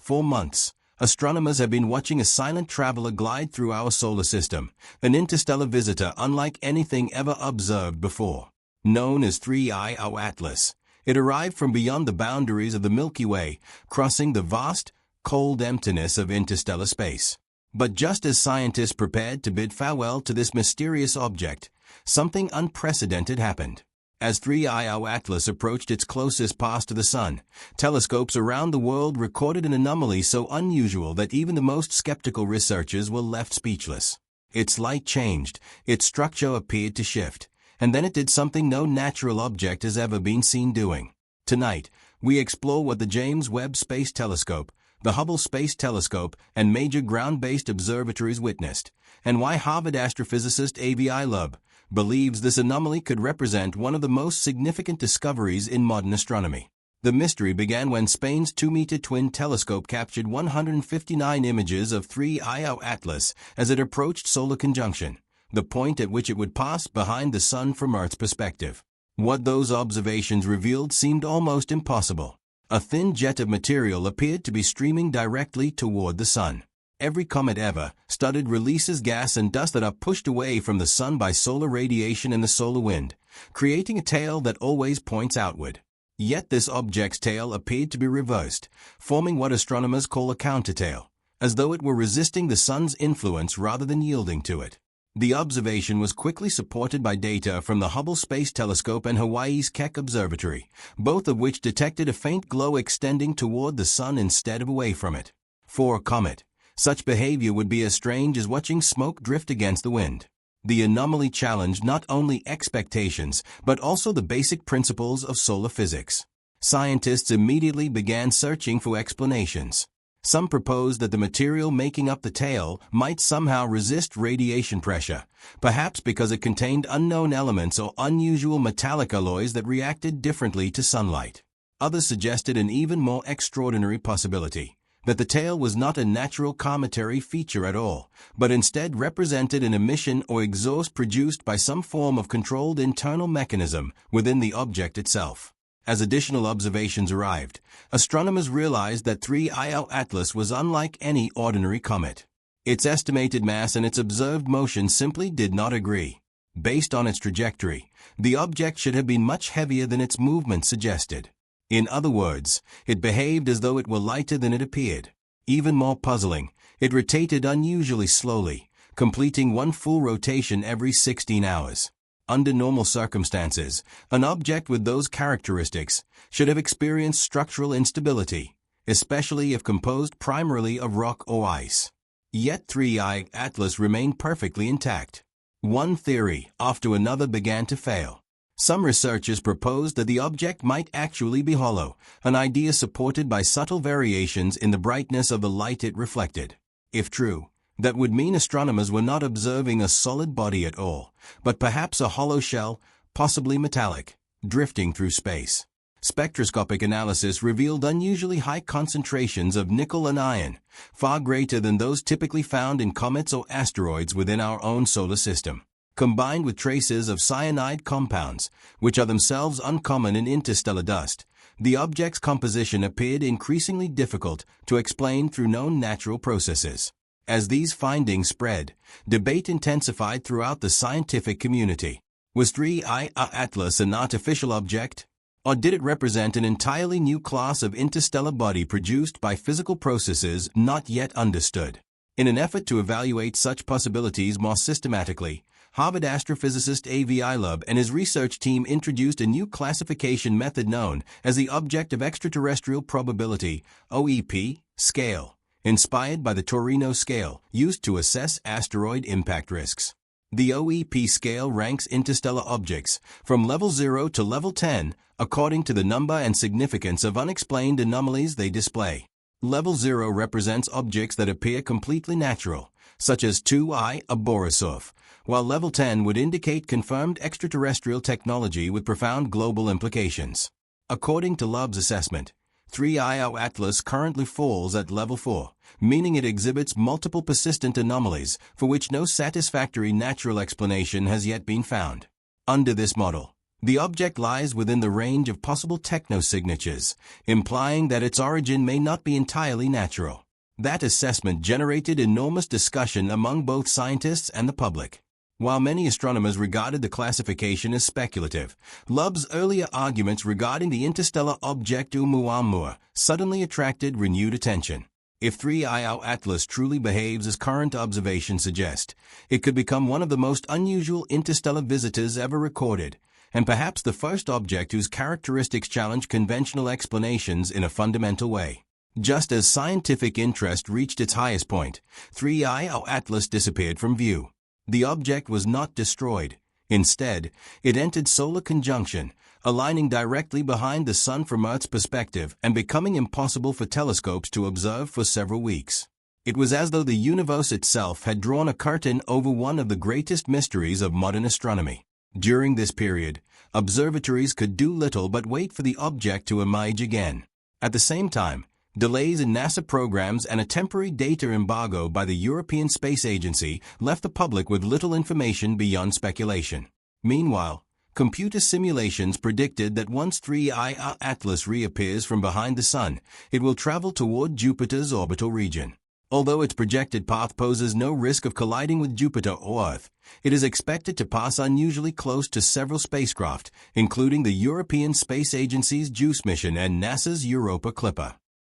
For months, astronomers have been watching a silent traveler glide through our solar system, an interstellar visitor unlike anything ever observed before. Known as 3I Atlas, it arrived from beyond the boundaries of the Milky Way, crossing the vast, cold emptiness of interstellar space. But just as scientists prepared to bid farewell to this mysterious object, something unprecedented happened. As 3I Atlas approached its closest pass to the Sun, telescopes around the world recorded an anomaly so unusual that even the most skeptical researchers were left speechless. Its light changed, its structure appeared to shift, and then it did something no natural object has ever been seen doing. Tonight, we explore what the James Webb Space Telescope, the Hubble Space Telescope, and major ground-based observatories witnessed, and why Harvard astrophysicist Avi Loeb believes this anomaly could represent one of the most significant discoveries in modern astronomy. The mystery began when Spain's 2-meter twin telescope captured 159 images of 3I Atlas as it approached solar conjunction, the point at which it would pass behind the Sun from Earth's perspective. What those observations revealed seemed almost impossible. A thin jet of material appeared to be streaming directly toward the Sun. Every comet ever studied releases gas and dust that are pushed away from the Sun by solar radiation and the solar wind, creating a tail that always points outward. Yet this object's tail appeared to be reversed, forming what astronomers call a countertail, as though it were resisting the Sun's influence rather than yielding to it. The observation was quickly supported by data from the Hubble Space Telescope and Hawaii's Keck Observatory, both of which detected a faint glow extending toward the Sun instead of away from it. For a comet, such behavior would be as strange as watching smoke drift against the wind. The anomaly challenged not only expectations, but also the basic principles of solar physics. Scientists immediately began searching for explanations. Some proposed that the material making up the tail might somehow resist radiation pressure, perhaps because it contained unknown elements or unusual metallic alloys that reacted differently to sunlight. Others suggested an even more extraordinary possibility, that the tail was not a natural cometary feature at all, but instead represented an emission or exhaust produced by some form of controlled internal mechanism within the object itself. As additional observations arrived, astronomers realized that 3I Atlas was unlike any ordinary comet. Its estimated mass and its observed motion simply did not agree. Based on its trajectory, the object should have been much heavier than its movement suggested. In other words, it behaved as though it were lighter than it appeared. Even more puzzling, it rotated unusually slowly, completing one full rotation every 16 hours. Under normal circumstances, an object with those characteristics should have experienced structural instability, especially if composed primarily of rock or ice. Yet 3I Atlas remained perfectly intact. One theory after another began to fail. Some researchers proposed that the object might actually be hollow, an idea supported by subtle variations in the brightness of the light it reflected. If true, that would mean astronomers were not observing a solid body at all, but perhaps a hollow shell, possibly metallic, drifting through space. Spectroscopic analysis revealed unusually high concentrations of nickel and iron, far greater than those typically found in comets or asteroids within our own solar system. Combined with traces of cyanide compounds, which are themselves uncommon in interstellar dust, the object's composition appeared increasingly difficult to explain through known natural processes. As these findings spread, debate intensified throughout the scientific community. Was 3I Atlas an artificial object? Or did it represent an entirely new class of interstellar body produced by physical processes not yet understood? In an effort to evaluate such possibilities more systematically, Harvard astrophysicist Avi Loeb and his research team introduced a new classification method known as the Object of Extraterrestrial Probability (OEP) scale, inspired by the Torino scale used to assess asteroid impact risks. The OEP scale ranks interstellar objects from level 0 to level 10 according to the number and significance of unexplained anomalies they display. Level 0 represents objects that appear completely natural, such as 2I Borisov, while level 10 would indicate confirmed extraterrestrial technology with profound global implications. According to Loeb's assessment, 3I Atlas currently falls at level 4, meaning it exhibits multiple persistent anomalies for which no satisfactory natural explanation has yet been found. Under this model, The object lies within the range of possible technosignatures, implying that its origin may not be entirely natural. That assessment generated enormous discussion among both scientists and the public. While many astronomers regarded the classification as speculative, Love's earlier arguments regarding the interstellar object Oumuamua suddenly attracted renewed attention. If 3I Atlas truly behaves as current observations suggest, it could become one of the most unusual interstellar visitors ever recorded, and perhaps the first object whose characteristics challenge conventional explanations in a fundamental way. Just as scientific interest reached its highest point, 3I Atlas disappeared from view. The object was not destroyed. Instead, it entered solar conjunction, aligning directly behind the Sun from Earth's perspective and becoming impossible for telescopes to observe for several weeks. It was as though the universe itself had drawn a curtain over one of the greatest mysteries of modern astronomy. During this period, observatories could do little but wait for the object to emerge again. At the same time, delays in NASA programs and a temporary data embargo by the European Space Agency left the public with little information beyond speculation. Meanwhile, computer simulations predicted that once 3I Atlas reappears from behind the Sun, it will travel toward Jupiter's orbital region. Although its projected path poses no risk of colliding with Jupiter or Earth, it is expected to pass unusually close to several spacecraft, including the European Space Agency's JUICE mission and NASA's Europa Clipper.